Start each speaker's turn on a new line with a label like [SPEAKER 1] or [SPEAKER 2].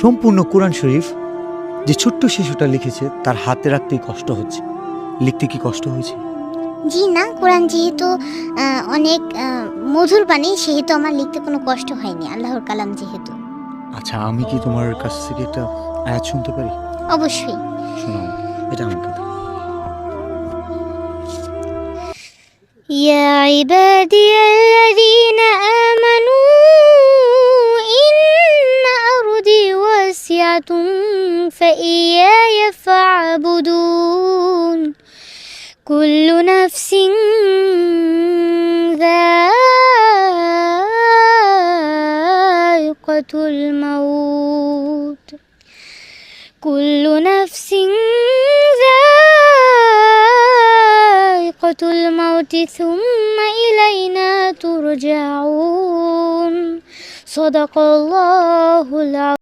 [SPEAKER 1] সম্পূর্ণ কোরআন শরীফ যে ছোট্ট শিশুটা লিখেছে তার হাতে রাখতেই কষ্ট হচ্ছে। লিখতে কি কষ্ট হয়েছে?
[SPEAKER 2] জি না, কোরআন যেহেতু অনেক মধুর বাণী, সেহেতু আমার লিখতে কোনো কষ্ট হয়নি, আল্লাহর কালাম যেহেতু।
[SPEAKER 1] আচ্ছা, আমি কি তোমার কাছ থেকে একটা আয়াত শুনতে পারি?
[SPEAKER 2] অবশ্যই।
[SPEAKER 1] শোনো আমাকে, এটা আমাকে দাও।
[SPEAKER 2] يا عبادي الذين آمنوا إن أرضي واسعة فإياي فاعبدون كل نفس ذائقة الموت كل نفس ذائقة الموت ثم إلينا ترجعون صدق الله العظيم.